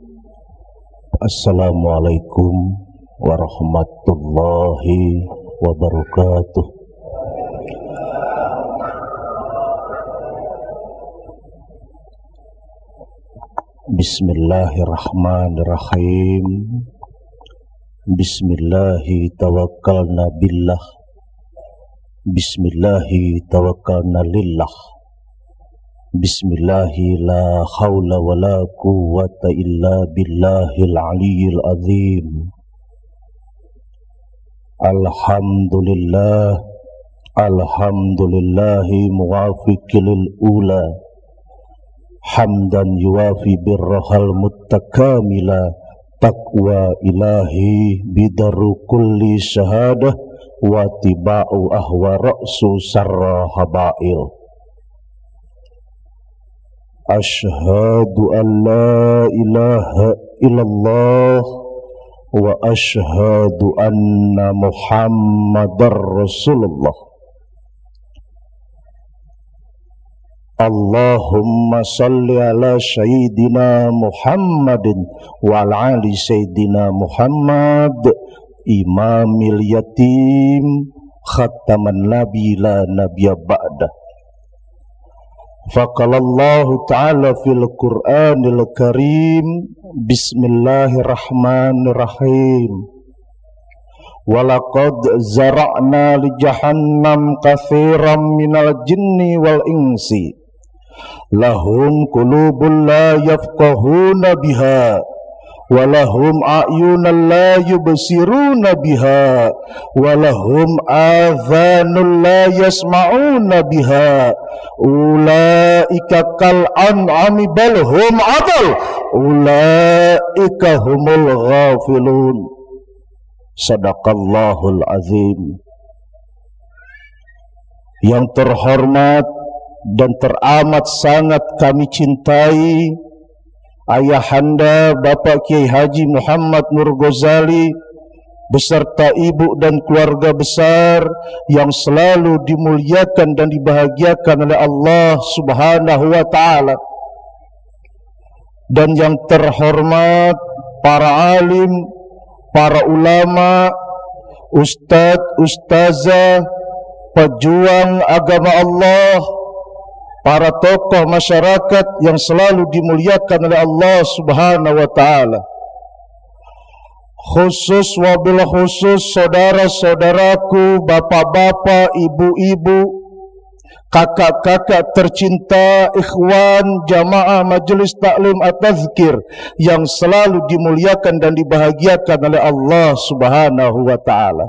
Assalamualaikum warahmatullahi wabarakatuh. Bismillahirrahmanirrahim. Bismillahi tawakkalna billah. Bismillahi tawakkalna lillah. Bismillahi la hawla wa la quwwata illa billahil aliyyil azim. Alhamdulillah, alhamdulillahi muwafiqil ula, hamdan yuwafi birrahal muttakamila, taqwa ilahi bidaru kulli syahadah, wa tiba'u ahwa ra'su sarra habail. Ashhadu an la ilaha illallah wa ashhadu anna Muhammadar Rasulullah. Allahumma salli ala sayyidina Muhammadin wa ala ali sayyidina Muhammad, imamil yatim, khataman nabi la nabiyya ba'dah. Faqalallahu ta'ala fil Qur'anil Karim, bismillahirrahmanirrahim. Walaqad zara'na li jahannam katsiran minal jinni wal insi, lahum qulubun la yafqahuna biha, walahum a'yunun la yubsiruna biha, walahum adhanun la yasma'una biha, ulaika kal an'ami bal hum adall, ulaika humul ghafilun. Sadaqallahul azim. Yang terhormat dan teramat sangat kami cintai Ayahanda Bapak Kiai Haji Muhammad Nur Ghazali beserta ibu dan keluarga besar yang selalu dimuliakan dan dibahagiakan oleh Allah Subhanahu wa ta'ala. Dan yang terhormat para alim, para ulama, ustadz, ustazah, pejuang agama Allah, para tokoh masyarakat yang selalu dimuliakan oleh Allah Subhanahu wa ta'ala. Khusus wabil khusus saudara-saudaraku, bapak-bapak, ibu-ibu, kakak-kakak tercinta, ikhwan, jamaah majelis taklim at-tazkir yang selalu dimuliakan dan dibahagiakan oleh Allah Subhanahu wa ta'ala.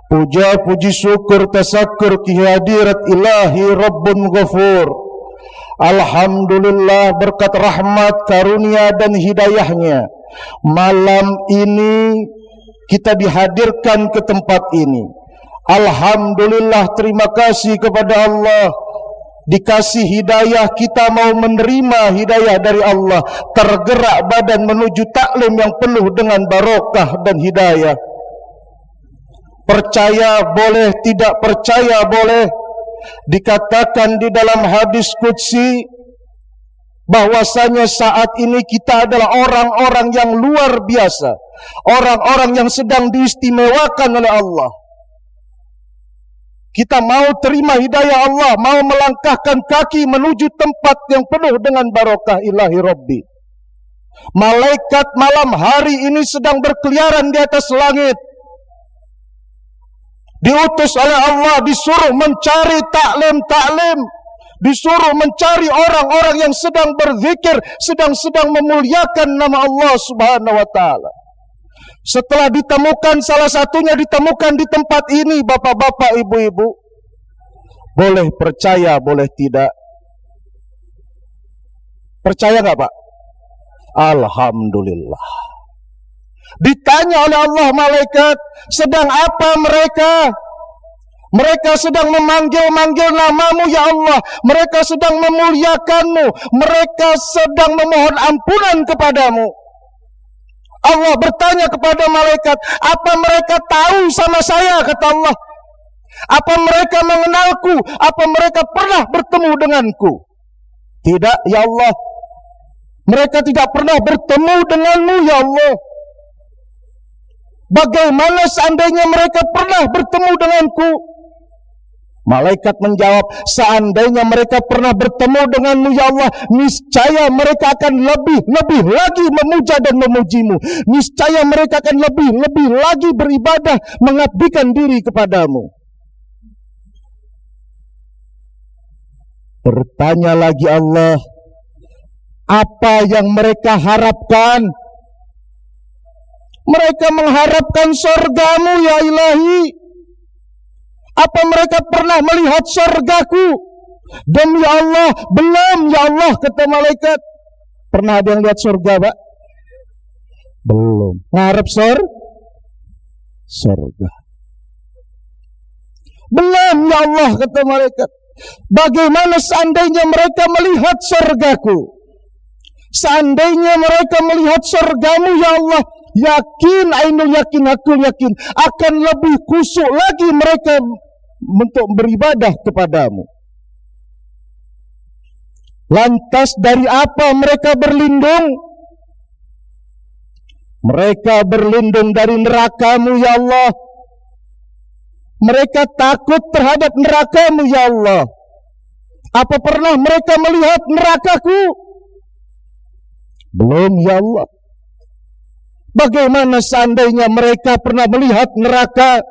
Puja, puji, syukur, tasakur kehadirat ilahi Rabbun Ghafur. Alhamdulillah berkat rahmat, karunia dan hidayahnya, malam ini kita dihadirkan ke tempat ini. Alhamdulillah, terima kasih kepada Allah. Dikasih hidayah, kita mau menerima hidayah dari Allah. Tergerak badan menuju taklim yang penuh dengan barokah dan hidayah. Percaya boleh, tidak percaya boleh. Dikatakan di dalam hadis qudsi bahwasanya saat ini kita adalah orang-orang yang luar biasa, orang-orang yang sedang diistimewakan oleh Allah. Kita mau terima hidayah Allah, mau melangkahkan kaki menuju tempat yang penuh dengan barokah ilahi Rabbi. Malaikat malam hari ini sedang berkeliaran di atas langit, diutus oleh Allah, disuruh mencari taklim-taklim, disuruh mencari orang-orang yang sedang berzikir, sedang memuliakan nama Allah Subhanahu wa ta'ala. Setelah ditemukan, salah satunya ditemukan di tempat ini, bapak-bapak, ibu-ibu. Boleh percaya, boleh tidak. Percaya nggak, Pak? Alhamdulillah. Ditanya oleh Allah malaikat, sedang apa mereka? Mereka sedang memanggil-manggil namamu ya Allah. Mereka sedang memuliakanmu. Mereka sedang memohon ampunan kepadamu. Allah bertanya kepada malaikat, apa mereka tahu sama saya? Kata Allah, apa mereka mengenalku? Apa mereka pernah bertemu denganku? Tidak ya Allah. Mereka tidak pernah bertemu denganmu ya Allah. Bagaimana seandainya mereka pernah bertemu denganku? Malaikat menjawab, seandainya mereka pernah bertemu denganmu ya Allah, niscaya mereka akan lebih lagi memuja dan memujimu. Niscaya mereka akan lebih lagi beribadah, mengabdikan diri kepadamu. Bertanya lagi Allah, apa yang mereka harapkan? Mereka mengharapkan surgamu ya Ilahi. Apa mereka pernah melihat surgaku? Demi Allah, belum ya Allah, kata malaikat. Pernah ada yang lihat surga, Pak? Belum. Ngarep surga. Belum ya Allah, kata malaikat. Bagaimana seandainya mereka melihat surgaku? Seandainya mereka melihat surgamu ya Allah, yakin, ainul yakin, aku yakin, akan lebih khusyuk lagi mereka untuk beribadah kepadamu. Lantas dari apa mereka berlindung? Mereka berlindung dari nerakamu ya Allah. Mereka takut terhadap nerakamu ya Allah. Apa pernah mereka melihat nerakaku? Belum ya Allah. Bagaimana seandainya mereka pernah melihat neraka?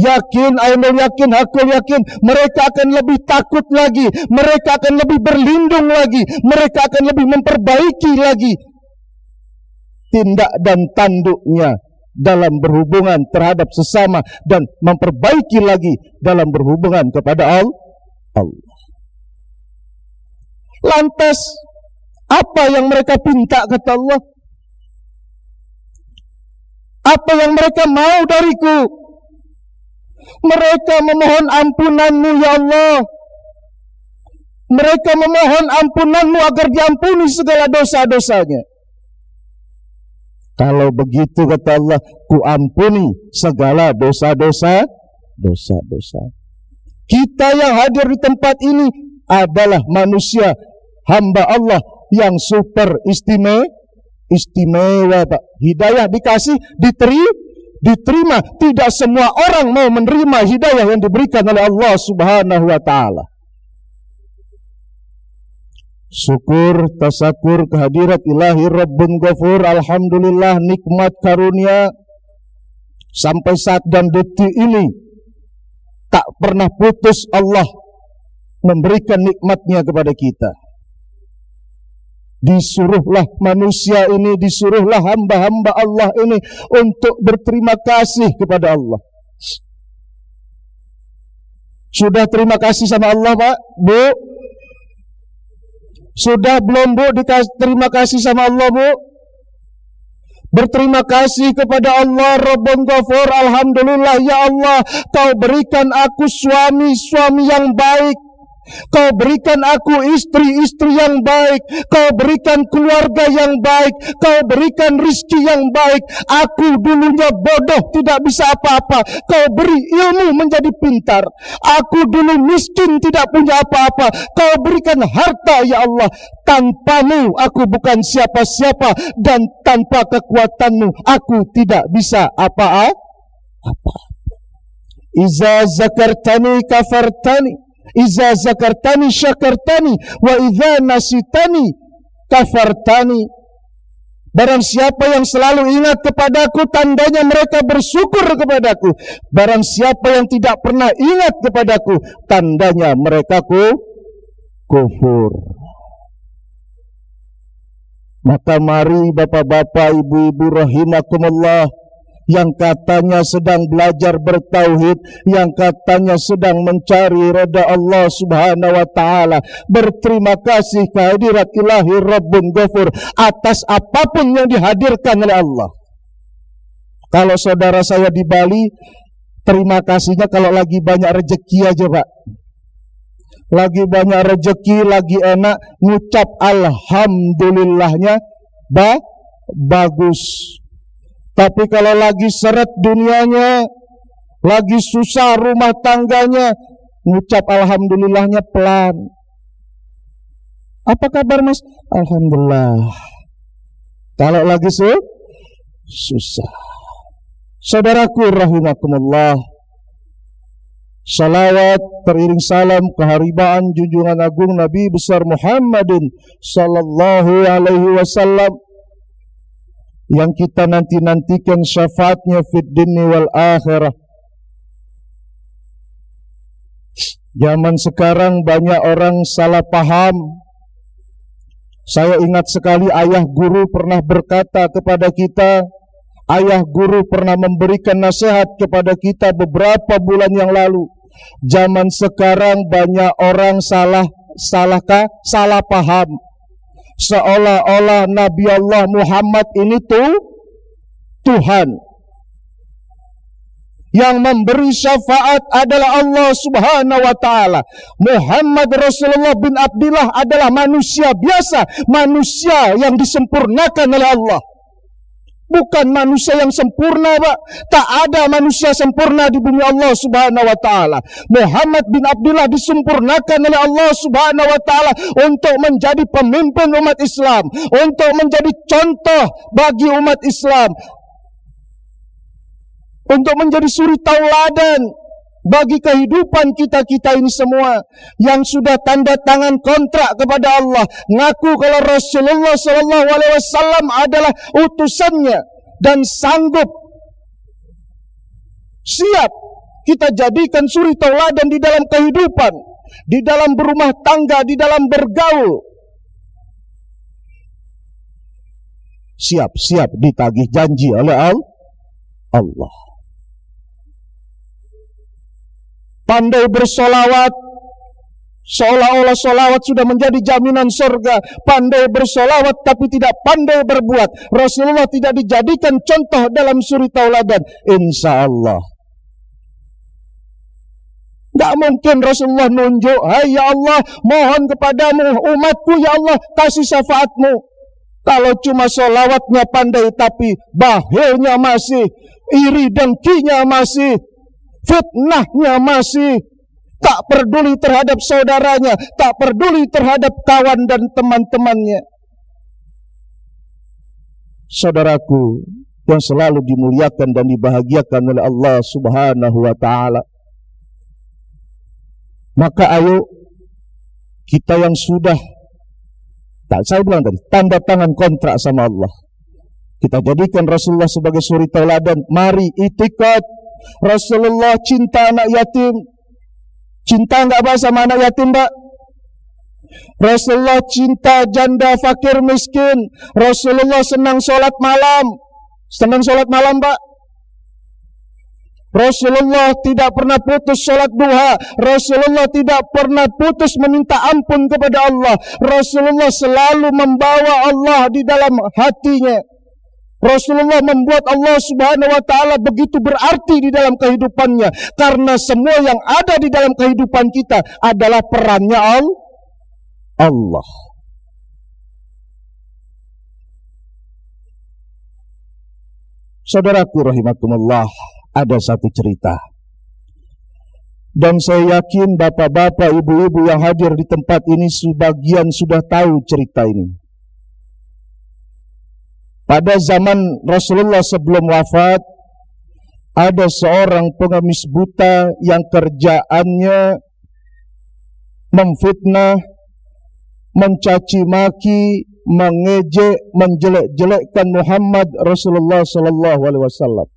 Yakin, ainul yakin, hakul yakin, mereka akan lebih takut lagi, mereka akan lebih berlindung lagi, mereka akan lebih memperbaiki lagi tindak dan tanduknya dalam berhubungan terhadap sesama, dan memperbaiki lagi dalam berhubungan kepada Allah. Lantas apa yang mereka pinta, kata Allah? Apa yang mereka mau dariku? Mereka memohon ampunanmu ya Allah. Mereka memohon ampunanmu agar diampuni segala dosa-dosanya. Kalau begitu, kata Allah, ku ampuni segala dosa-dosa. Kita yang hadir di tempat ini adalah manusia, hamba Allah yang super istimewa, Pak. Hidayah dikasih, diterima. Tidak semua orang mau menerima hidayah yang diberikan oleh Allah Subhanahu wa ta'ala. Syukur, tasakur kehadirat ilahi Rabbun Ghafur. Alhamdulillah, nikmat karunia sampai saat dan detik ini tak pernah putus Allah memberikan nikmatnya kepada kita. Disuruhlah manusia ini, disuruhlah hamba-hamba Allah ini untuk berterima kasih kepada Allah. Sudah terima kasih sama Allah, Pak? Bu? Sudah belum, Bu? Terima kasih sama Allah, Bu? Berterima kasih kepada Allah Rabbun Ghafur. Alhamdulillah ya Allah, Kau berikan aku suami yang baik. Kau berikan aku istri yang baik. Kau berikan keluarga yang baik. Kau berikan rizki yang baik. Aku dulunya bodoh, tidak bisa apa-apa. Kau beri ilmu menjadi pintar. Aku dulu miskin, tidak punya apa-apa. Kau berikan harta ya Allah. Tanpamu aku bukan siapa-siapa, dan tanpa kekuatanmu aku tidak bisa apa-apa. Iza zakartani kafartani, iza zakartani syakartani, wa idza nasitani kafartani. Barang siapa yang selalu ingat kepadaku, tandanya mereka bersyukur kepadaku. Barang siapa yang tidak pernah ingat kepadaku, tandanya mereka kufur. Maka mari bapak-bapak, ibu-ibu rahimakumullah, yang katanya sedang belajar bertauhid, yang katanya sedang mencari ridha Allah Subhanahu wa ta'ala, berterima kasih kehadirat ilahi Rabbun Ghafur atas apapun yang dihadirkan oleh Allah. Kalau saudara saya di Bali, terima kasihnya kalau lagi banyak rezeki aja, Pak. Lagi banyak rezeki, lagi enak, ngucap alhamdulillahnya bagus. Tapi kalau lagi seret dunianya, lagi susah rumah tangganya, ngucap alhamdulillahnya pelan. Apa kabar Mas? Alhamdulillah. Kalau lagi susah. Saudaraku rahimakumullah, salawat teriring salam keharibaan junjungan agung Nabi besar Muhammadin sallallahu alaihi wasallam yang kita nanti-nantikan syafaatnya fid dunya wal akhirah. Zaman sekarang banyak orang salah paham. Saya ingat sekali ayah guru pernah berkata kepada kita, ayah guru pernah memberikan nasihat kepada kita beberapa bulan yang lalu. Zaman sekarang banyak orang salah paham. Seolah-olah Nabi Allah Muhammad ini Tuhan. Yang memberi syafaat adalah Allah subhanahu wa ta'ala. Muhammad Rasulullah bin Abdillah adalah manusia biasa, manusia yang disempurnakan oleh Allah. Bukan manusia yang sempurna, Pak. Tak ada manusia sempurna di bumi Allah subhanahu wa ta'ala. Muhammad bin Abdillah disempurnakan oleh Allah subhanahu wa ta'ala untuk menjadi pemimpin umat Islam, untuk menjadi contoh bagi umat Islam, untuk menjadi suri tauladan bagi kehidupan kita-kita ini semua yang sudah tanda tangan kontrak kepada Allah, ngaku kalau Rasulullah sallallahu alaihi wasallam adalah utusannya dan sanggup siap kita jadikan suri tauladan di dalam kehidupan, di dalam berumah tangga, di dalam bergaul. Siap ditagih janji oleh Allah. Pandai bersolawat, seolah-olah solawat sudah menjadi jaminan surga. Pandai bersolawat tapi tidak pandai berbuat. Rasulullah tidak dijadikan contoh dalam suri tauladan. Insya Allah tidak mungkin Rasulullah nunjuk, hai ya Allah, mohon kepadamu umatku ya Allah kasih syafaatmu. Kalau cuma solawatnya pandai tapi bakhilnya masih, iri dengkinya masih, fitnahnya masih, tak peduli terhadap saudaranya, tak peduli terhadap kawan dan teman-temannya. Saudaraku yang selalu dimuliakan dan dibahagiakan oleh Allah subhanahu wa ta'ala, maka ayo kita yang sudah, saya bilang tadi, tanda tangan kontrak sama Allah, kita jadikan Rasulullah sebagai suri tauladan. Mari itikad Rasulullah cinta anak yatim. Cinta enggak Pak sama anak yatim, Pak? Rasulullah cinta janda fakir miskin. Rasulullah senang sholat malam. Senang sholat malam, Pak? Rasulullah tidak pernah putus sholat duha. Rasulullah tidak pernah putus meminta ampun kepada Allah. Rasulullah selalu membawa Allah di dalam hatinya. Rasulullah membuat Allah subhanahu wa ta'ala begitu berarti di dalam kehidupannya. Karena semua yang ada di dalam kehidupan kita adalah perannya Allah. Saudaraku rahimakumullah, ada satu cerita. Dan saya yakin bapak-bapak, ibu-ibu yang hadir di tempat ini sebagian sudah tahu cerita ini. Pada zaman Rasulullah sebelum wafat, ada seorang pengemis buta yang kerjaannya memfitnah, mencaci maki, mengejek, menjelek-jelekkan Muhammad Rasulullah sallallahu alaihi wasallam.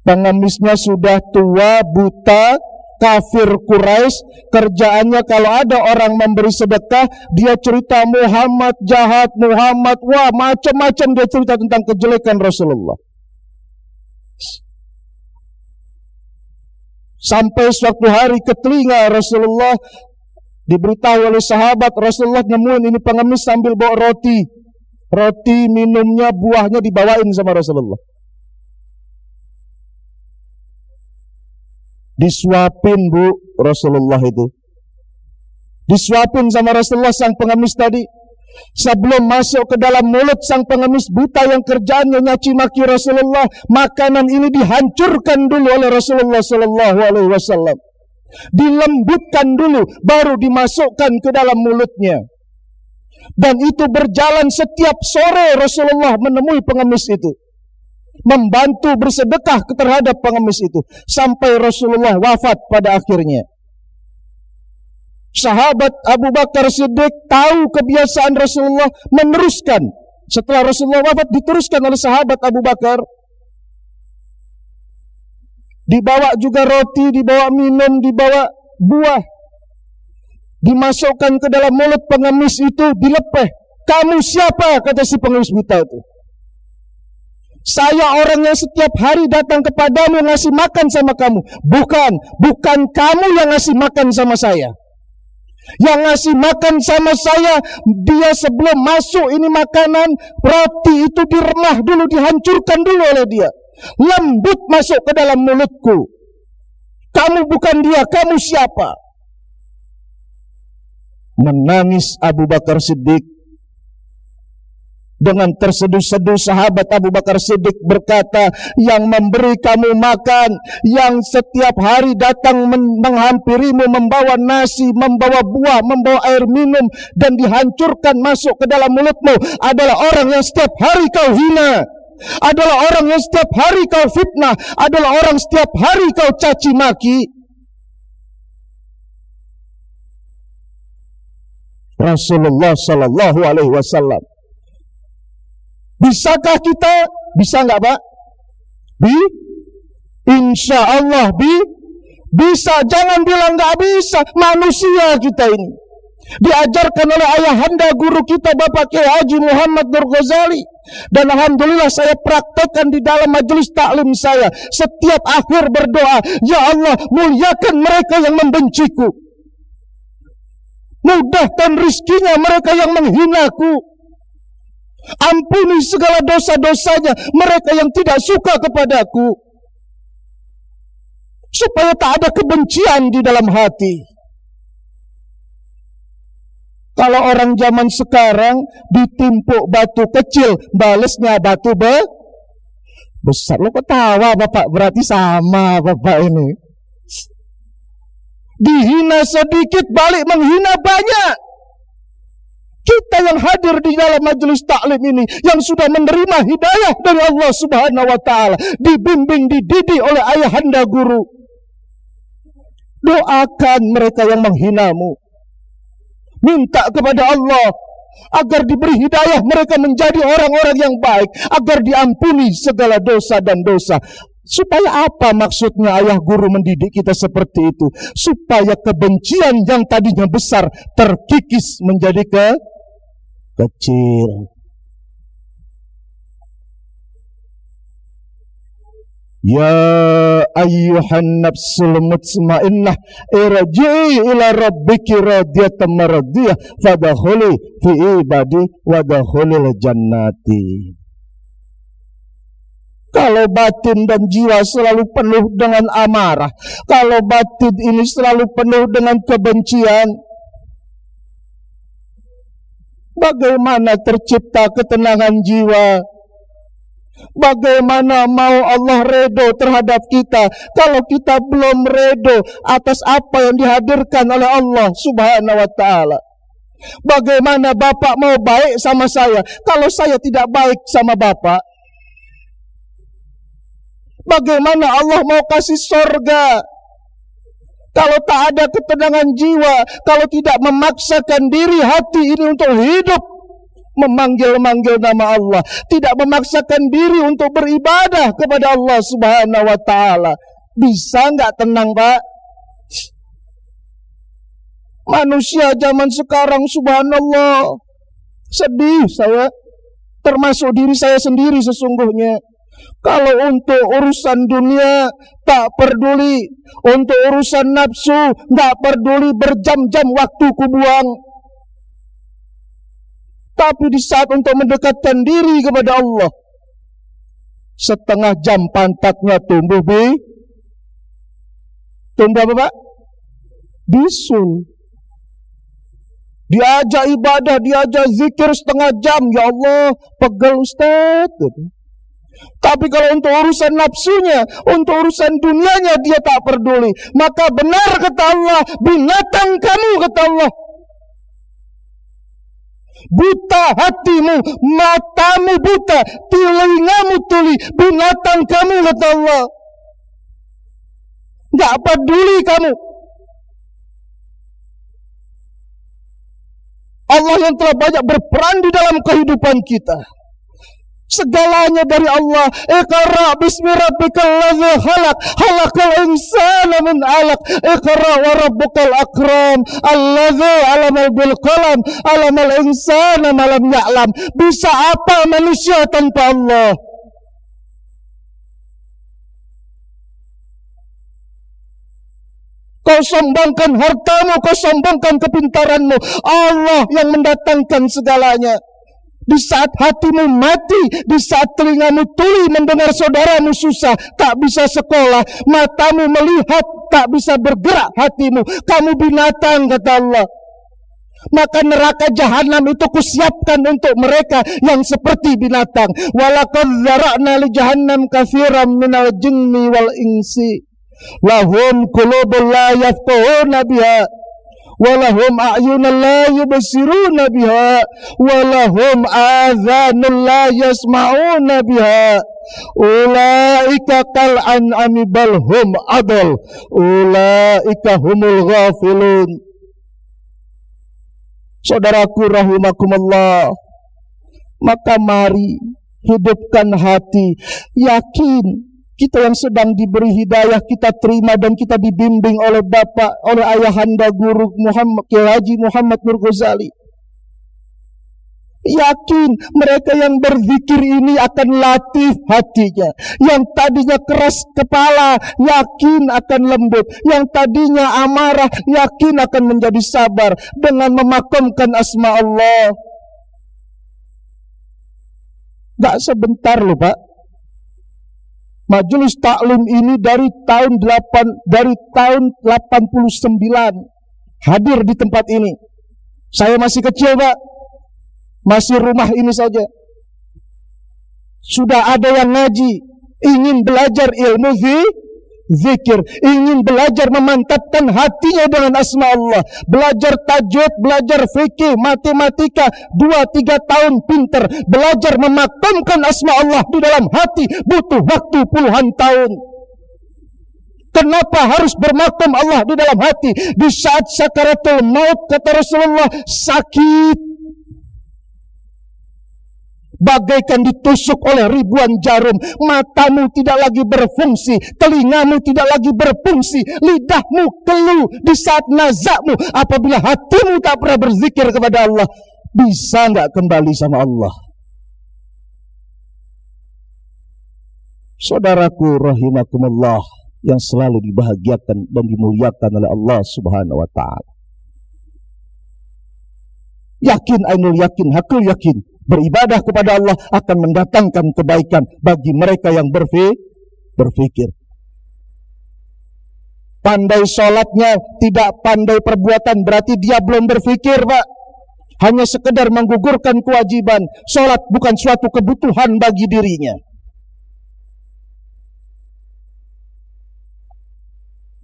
Pengemisnya sudah tua, buta, kafir Quraisy, kerjaannya kalau ada orang memberi sedekah, dia cerita Muhammad jahat, Muhammad, wah macam-macam dia cerita tentang kejelekan Rasulullah. Sampai suatu hari ke telinga Rasulullah, diberitahu oleh sahabat, Rasulullah nemuin ini pengemis sambil bawa roti. Roti, minumnya, buahnya dibawain sama Rasulullah. Disuapin Bu Rasulullah itu. Disuapin sama Rasulullah sang pengemis tadi. Sebelum masuk ke dalam mulut sang pengemis buta yang kerjaannya nyaci maki Rasulullah, makanan ini dihancurkan dulu oleh Rasulullah sallallahu alaihi wasallam. Dilembutkan dulu, baru dimasukkan ke dalam mulutnya. Dan itu berjalan setiap sore Rasulullah menemui pengemis itu, membantu bersedekah terhadap pengemis itu, sampai Rasulullah wafat pada akhirnya. Sahabat Abu Bakar Siddiq tahu kebiasaan Rasulullah, meneruskan. Setelah Rasulullah wafat, diteruskan oleh sahabat Abu Bakar. Dibawa juga roti, dibawa minum, dibawa buah, dimasukkan ke dalam mulut pengemis itu, dilepeh. Kamu siapa? Kata si pengemis buta itu. Saya orang yang setiap hari datang kepadamu ngasih makan sama kamu. Bukan kamu yang ngasih makan sama saya. Yang ngasih makan sama saya, dia sebelum masuk ini makanan, roti itu diremah dulu, dihancurkan dulu oleh dia. Lembut masuk ke dalam mulutku. Kamu bukan dia, kamu siapa? Menangis Abu Bakar Siddiq. Dengan terseduh-seduh sahabat Abu Bakar Siddiq berkata, yang memberi kamu makan, yang setiap hari datang menghampirimu, membawa nasi, membawa buah, membawa air minum, dan dihancurkan masuk ke dalam mulutmu, adalah orang yang setiap hari kau hina, adalah orang yang setiap hari kau fitnah, adalah orang setiap hari kau caci maki. Rasulullah Sallallahu Alaihi Wasallam. Bisakah kita? Bisa nggak Pak? Insya Allah bisa. Jangan bilang nggak bisa. Manusia kita ini diajarkan oleh ayahanda guru kita Bapak Kiai Haji Muhammad Nur Ghazali. Dan alhamdulillah saya praktekkan di dalam majelis taklim saya. Setiap akhir berdoa, ya Allah muliakan mereka yang membenciku, mudahkan rizkinya mereka yang menghinaku, ampuni segala dosa-dosanya mereka yang tidak suka kepadaku, supaya tak ada kebencian di dalam hati. Kalau orang zaman sekarang ditimpuk batu kecil, balesnya batu besar. Lo ketawa Bapak, berarti sama Bapak ini. Dihina sedikit balik menghina banyak. Kita yang hadir di dalam majelis taklim ini, yang sudah menerima hidayah dari Allah Subhanahu wa Ta'ala, dibimbing, dididik oleh ayahanda guru, doakan mereka yang menghinamu, minta kepada Allah agar diberi hidayah mereka menjadi orang-orang yang baik, agar diampuni segala dosa dan dosa. Supaya apa maksudnya ayah guru mendidik kita seperti itu? Supaya kebencian yang tadinya besar terkikis menjadi kecil. Ya ayyuhan nafsul mutmainnah irji'i ila rabbiki radiyatan maradiyah fadkhuli fi ibadi wadkhulil jannati. Kalau batin dan jiwa selalu penuh dengan amarah, kalau batin ini selalu penuh dengan kebencian, bagaimana tercipta ketenangan jiwa? Bagaimana mau Allah redho terhadap kita kalau kita belum redho atas apa yang dihadirkan oleh Allah Subhanahu wa Ta'ala? Bagaimana Bapak mau baik sama saya kalau saya tidak baik sama Bapak? Bagaimana Allah mau kasih sorga kalau tak ada ketenangan jiwa, kalau tidak memaksakan diri hati ini untuk hidup memanggil-manggil nama Allah, tidak memaksakan diri untuk beribadah kepada Allah Subhanahu wa Ta'ala? Bisa nggak tenang Pak? Manusia zaman sekarang subhanallah, sedih saya, termasuk diri saya sendiri sesungguhnya. Kalau untuk urusan dunia tak peduli, untuk urusan nafsu tak peduli, berjam-jam waktu ku buang. Tapi di saat untuk mendekatkan diri kepada Allah, setengah jam pantatnya tumbuh tumbuh apa Pak? Bisul. Diajak ibadah, diajak zikir setengah jam, ya Allah pegel Ustaz. Tapi kalau untuk urusan nafsunya, untuk urusan dunianya dia tak peduli. Maka benar kata Allah, binatang kamu kata Allah. Buta hatimu, matamu buta, telingamu tuli, binatang kamu, kata Allah. Gak peduli kamu. Allah yang telah banyak berperan di dalam kehidupan kita. Segalanya dari Allah. Iqra bismi rabbikal ladzi khalaq, khalaqal insana min 'alaq. Iqra wa rabbukal akram, alladzi 'allama bil qalam, 'allamal insana ma lam ya'lam. Bisa apa manusia tanpa Allah? Kau sombongkan hartamu, kau sombongkan kepintaranmu. Allah yang mendatangkan segalanya. Di saat hatimu mati, di saat telingamu tuli mendengar saudaramu susah, tak bisa sekolah, matamu melihat, tak bisa bergerak hatimu, kamu binatang, kata Allah. Maka neraka jahanam itu kusiapkan untuk mereka yang seperti binatang. Walaqad dzara'na li jahannam katsiran minal jinni wal insi lahum qulubun la yafqahuna biha walahum a'yunun la yubsiruna biha walahum adhanun la yasma'una biha ulaika kal an'ami bal hum adall ulaika humul ghafilun. Saudaraku rahimakumullah, maka mari hidupkan hati, yakin kita yang sedang diberi hidayah, kita terima dan kita dibimbing oleh Bapak, oleh ayahanda guru Muhammad Haji Muhammad Nur Ghazali. Yakin mereka yang berzikir ini akan latif hatinya. Yang tadinya keras kepala, yakin akan lembut. Yang tadinya amarah, yakin akan menjadi sabar dengan memakamkan asma Allah. Gak sebentar loh Pak. Majelis taklim ini dari tahun 89 hadir di tempat ini. Saya masih kecil Pak, masih rumah ini saja. Sudah ada yang ngaji, ingin belajar ilmu zikir, ingin belajar memantapkan hatinya dengan asma Allah, belajar tajwid, belajar fikih, matematika, 2-3 tahun pinter, belajar memakamkan asma Allah di dalam hati butuh waktu puluhan tahun. Kenapa harus bermakam Allah di dalam hati? Di saat sakaratul maut, kata Rasulullah, sakit bagaikan ditusuk oleh ribuan jarum. Matamu tidak lagi berfungsi, telingamu tidak lagi berfungsi, lidahmu keluh di saat nazakmu. Apabila hatimu tak pernah berzikir kepada Allah, bisa nggak kembali sama Allah? Saudaraku rahimakumullah yang selalu dibahagiakan dan dimuliakan oleh Allah Subhanahu wa ta'ala. Yakin, ainul yakin, hakul yakin, beribadah kepada Allah akan mendatangkan kebaikan bagi mereka yang berfikir. Pandai sholatnya, tidak pandai perbuatan, berarti dia belum berfikir Pak. Hanya sekedar menggugurkan kewajiban. Sholat bukan suatu kebutuhan bagi dirinya.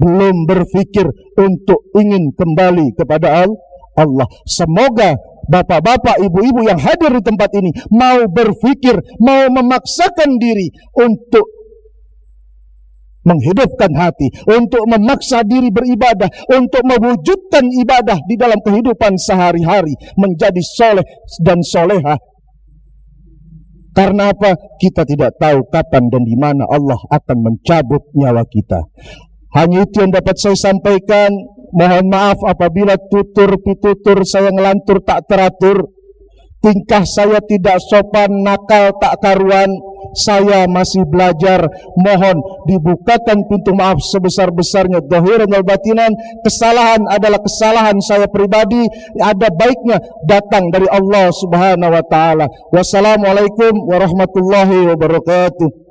Belum berfikir untuk ingin kembali kepada Allah. Semoga bapak-bapak, ibu-ibu yang hadir di tempat ini mau berfikir, mau memaksakan diri untuk menghidupkan hati, untuk memaksa diri beribadah, untuk mewujudkan ibadah di dalam kehidupan sehari-hari, menjadi soleh dan soleha. Karena apa? Kita tidak tahu kapan dan di mana Allah akan mencabut nyawa kita. Hanya itu yang dapat saya sampaikan. Mohon maaf apabila tutur-pitutur saya ngelantur tak teratur, tingkah saya tidak sopan, nakal tak karuan. Saya masih belajar. Mohon dibukakan pintu maaf sebesar-besarnya, zahiran wal batinan. Kesalahan adalah kesalahan saya pribadi, ada baiknya datang dari Allah Subhanahu wa ta'ala. Wassalamualaikum warahmatullahi wabarakatuh.